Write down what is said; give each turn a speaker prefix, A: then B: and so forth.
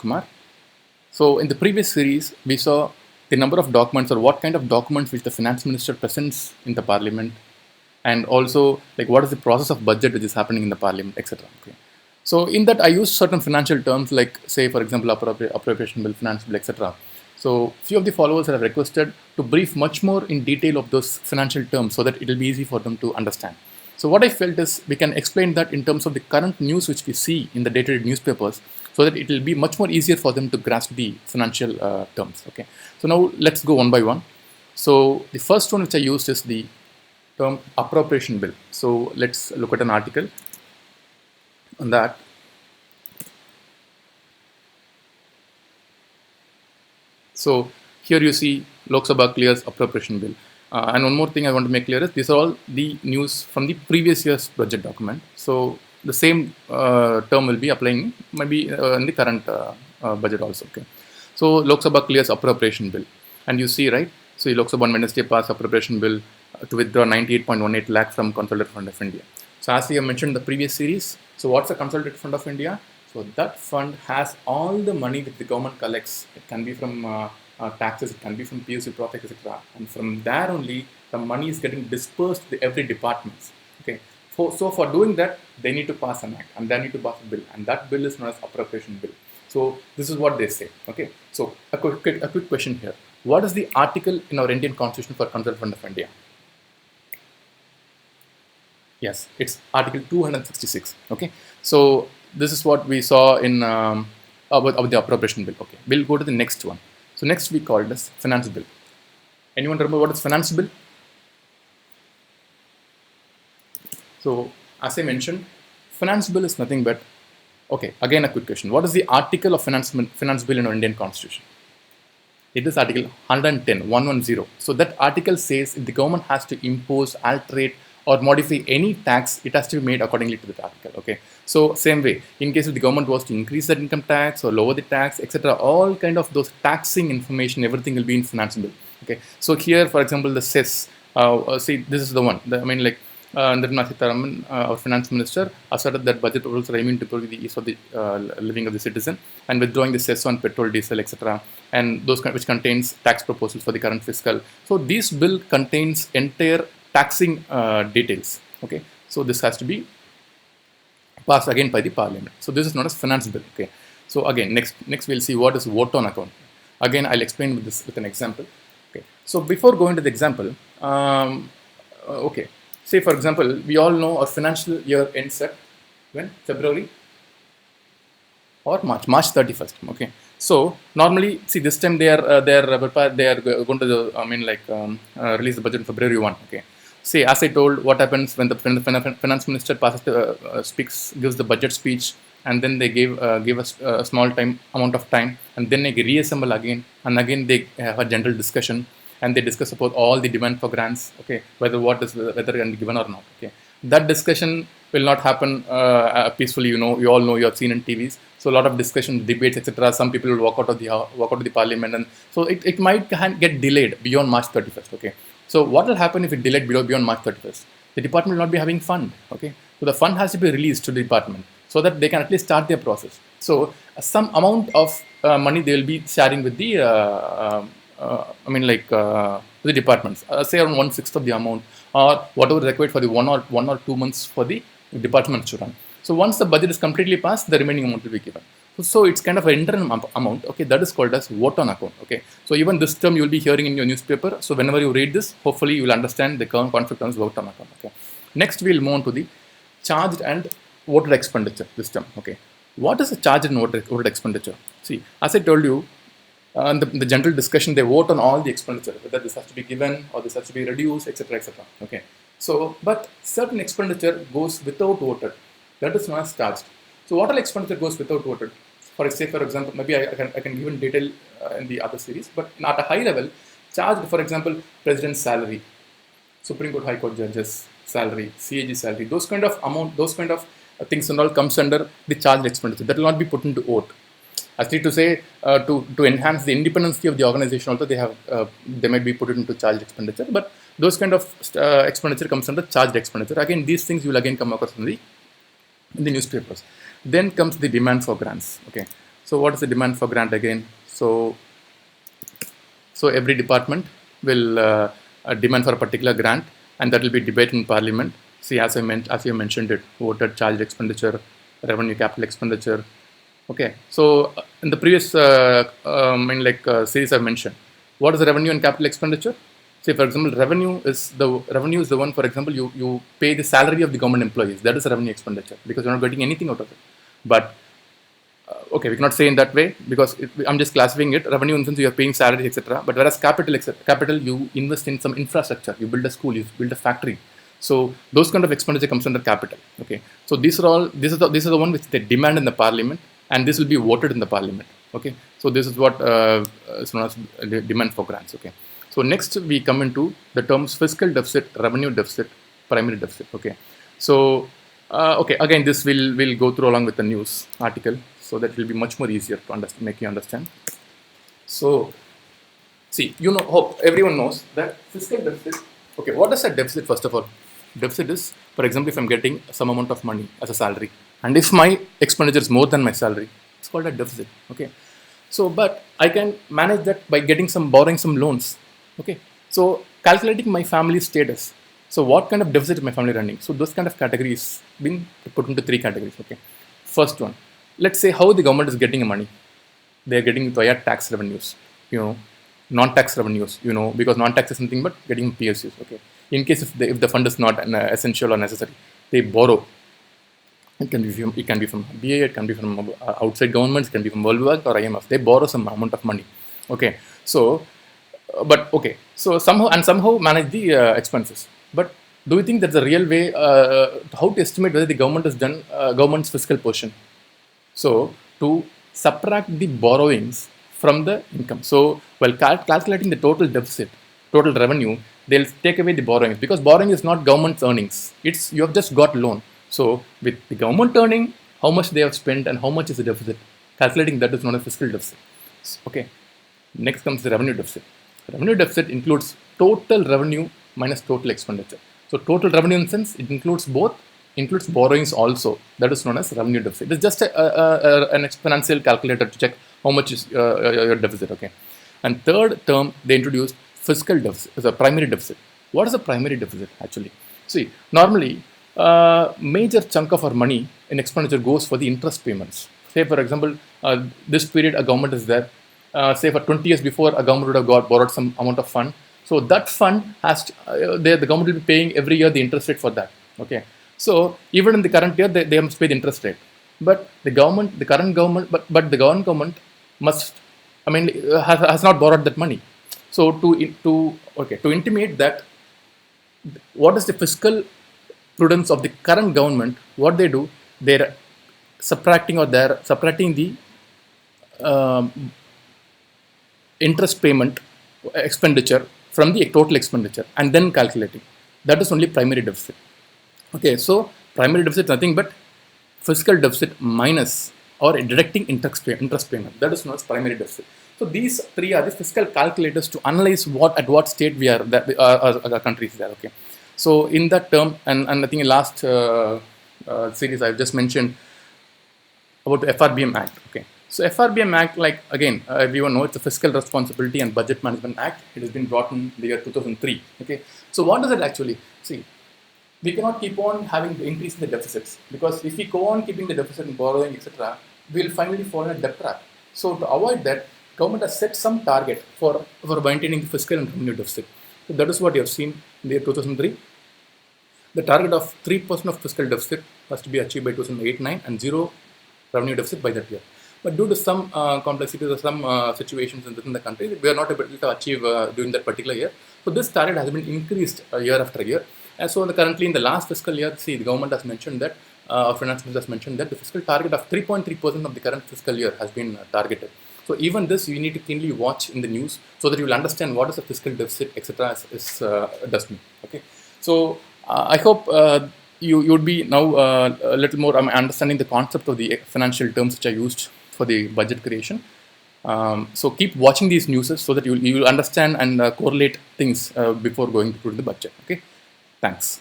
A: Kumar. So in the previous series, we saw the number of documents or what kind of documents which the finance minister presents in the parliament, and also like what is the process of budget which is happening in the parliament, etc. Okay. So in that, I use certain financial terms like, say, for example, appropriation bill, finance bill, etc. So few of the followers have requested to brief much more in detail of those financial terms so that it will be easy for them to understand. So what I felt is we can explain that in terms of the current news which we see in the day-to-day newspapers, so that it will be much more easier for them to grasp the financial terms. Okay. So now let's go one by one. So the first one which I used is the term appropriation bill. So let's look at an article on that. So here you see Lok Sabha clears appropriation bill. And one more thing I want to make clear is these are all the news from the previous year's budget document. So the same term will be applying maybe in the current budget also. Okay. So Lok Sabha clears appropriation bill, and you see, right? So Lok Sabha on Wednesday passed appropriation bill to withdraw 98.18 lakh from Consolidated Fund of India. So as we have mentioned in the previous series, so what's the Consolidated Fund of India? So that fund has all the money that the government collects. It can be from taxes, it can be from PSU profit, etc. And from there only, the money is getting dispersed to every department. Okay. So for doing that, they need to pass an act, and they need to pass a bill, and that bill is known as appropriation bill. So this is what they say. Okay. So a quick question here. What is the article in our Indian Constitution for Consolidated Fund of India? Yes, it's Article 266. Okay. So this is what we saw in about the appropriation bill. Okay, we'll go to the next one. So next we call this finance bill. Anyone remember what is finance bill? So as I mentioned, finance bill is nothing but, okay, again a quick question. What is the article of finance bill in our Indian Constitution? It is Article 110. So that article says if the government has to impose, alterate, or modify any tax, it has to be made accordingly to the article. Okay. So same way, in case if the government was to increase that income tax or lower the tax, etc., all kind of those taxing information, everything will be in finance bill. Okay. So here, for example, the cess. See, this is the one. Nirmala Sitharaman, our finance minister, asserted that budget proposals are aiming to improve the ease of the living of the citizen and withdrawing the cess on petrol, diesel, etc., and those which contains tax proposals for the current fiscal. So this bill contains entire taxing details. Okay, so this has to be passed again by the parliament. So this is known as finance bill. Okay, so again next we'll see what is vote on account. Again, I'll explain with an example. Okay, so before going to the example, okay. Say, for example, we all know our financial year ends at when? February or March? March 31st. Okay. So normally, see, this time they are going to release the budget in February 1. Okay. See, as I told, what happens when the finance minister gives the budget speech, and then they give us a small amount of time, and then they reassemble again, and again they have a general discussion, and they discuss about all the demand for grants, okay, whether it can be given or not. Okay, that discussion will not happen peacefully. You all know, you have seen in TVs. So a lot of discussion, debates, etc. Some people will walk out of the parliament, and so it might get delayed beyond March 31st. Okay, so what will happen if it delayed beyond March 31st? The department will not be having fund. Okay, so the fund has to be released to the department so that they can at least start their process. So some amount of money they will be sharing with the the departments, say around 1/6 of the amount, or whatever required for the one or 2 months for the departments to run. So once the budget is completely passed, the remaining amount will be given. So it's kind of an interim amount. Okay, that is called as vote on account. Okay, so even this term you will be hearing in your newspaper. So whenever you read this, hopefully you will understand the concept of vote on account. Okay, next we'll move on to the charged and voted expenditure system. Okay, what is a charged and voted expenditure? See, as I told you, the general discussion, they vote on all the expenditure, whether this has to be given or this has to be reduced, etc., etc. Okay, so but certain expenditure goes without voted. That is known as charged. So what all expenditure goes without voted? For example, maybe I can give in detail in the other series, but at a high level, charged, for example, president's salary, Supreme Court, High Court judges' salary, CAG salary, those kind of things and all comes under the charged expenditure. That will not be put into vote. Actually, to say to enhance the independence of the organization, also they might be put into charged expenditure, but those kind of expenditure comes under charged expenditure. Again, these things you will again come across in the newspapers. Then comes the demand for grants. Okay, So what is the demand for grant again? So every department will demand for a particular grant, and that will be debated in Parliament. See, as you mentioned it, voter charge expenditure, revenue capital expenditure. Okay, so in the previous series I've mentioned, what is the revenue and capital expenditure? Say, for example, revenue is the one. For example, you pay the salary of the government employees. That is a revenue expenditure because you're not getting anything out of it. But okay, we cannot say in that way because I'm just classifying it. Revenue in the sense you are paying salaries, etc. But whereas capital, you invest in some infrastructure. You build a school, you build a factory. So those kind of expenditure comes under capital. Okay, so these are the one which they demand in the Parliament, and this will be voted in the Parliament. Okay, so this is what is known as demand for grants. Okay, so next we come into the terms fiscal deficit, revenue deficit, primary deficit. Okay, so okay, again this will go through along with the news article, so that will be much more easier to understand, make you understand. So see, hope everyone knows that fiscal deficit. Okay, what is a deficit? First of all, deficit is, for example, if I'm getting some amount of money as a salary, and if my expenditure is more than my salary, it's called a deficit. Okay, so but I can manage that by borrowing some loans. Okay, so calculating my family status. So what kind of deficit is my family running? So those kind of categories been put into three categories. Okay, first one, let's say how the government is getting money. They are getting via tax revenues. Non-tax revenues, because non-tax is something but getting PSUs. Okay, in case if the fund is not essential or necessary, they borrow. It can be from BA, it can be from outside governments, it can be from World Bank or IMF. They borrow some amount of money. Okay, so somehow manage the expenses. But do you think that's a real way how to estimate whether the government has done government's fiscal portion? So to subtract the borrowings from the income. So while calculating the total deficit, total revenue, they'll take away the borrowings because borrowing is not government's earnings. It's you have just got loan. So with the government earning, how much they have spent and how much is the deficit, calculating that is known as fiscal deficit. Okay. Next comes the revenue deficit. Revenue deficit includes total revenue minus total expenditure. So total revenue in the sense it includes borrowings also. That is known as revenue deficit. It's just an exponential calculator to check how much is your deficit. Okay. And third term they introduced fiscal deficit as a primary deficit. What is a primary deficit actually? See, normally major chunk of our money in expenditure goes for the interest payments. Say for example, this period a government is there. Say for 20 years before, a government would have borrowed some amount of fund. So that fund the government will be paying every year the interest rate for that. Okay. So even in the current year, they must pay the interest rate. But the government, the current government, but the government must, has not borrowed that money. So to intimate that, what is the fiscal prudence of the current government? What they do, they're subtracting the interest payment expenditure from the total expenditure and then calculating. That is only primary deficit. Okay, so primary deficit is nothing but fiscal deficit minus or deducting interest payment. That is known as primary deficit. So these three are the fiscal calculators to analyze at what state we are, that our country is there. Okay, so in that term, and I think in last series I've just mentioned about the FRBM Act. Okay, so FRBM Act, like again, everyone knows it's a Fiscal Responsibility and Budget Management Act. It has been brought in the year 2003. Okay, so what does it actually see? We cannot keep on having the increase in the deficits because if we go on keeping the deficit and borrowing, etc., we will finally fall in a debt trap. So to avoid that, government has set some target for maintaining the fiscal and revenue deficit. So that is what you have seen in the year 2003. The target of 3% of fiscal deficit has to be achieved by 2008-9 and zero revenue deficit by that year. But due to some complexities or some situations within the country, we are not able to achieve during that particular year. So this target has been increased year after year. And so currently in the last fiscal year, see, the government has mentioned that, our finance minister has mentioned that the fiscal target of 3.3% of the current fiscal year has been targeted. So even this, you need to keenly watch in the news so that you will understand what is the fiscal deficit, etc. does mean. Okay, so I hope you would be now a little more understanding the concept of the financial terms which are used for the budget creation. So keep watching these news so that you will understand and correlate things before going to the budget. Okay, thanks.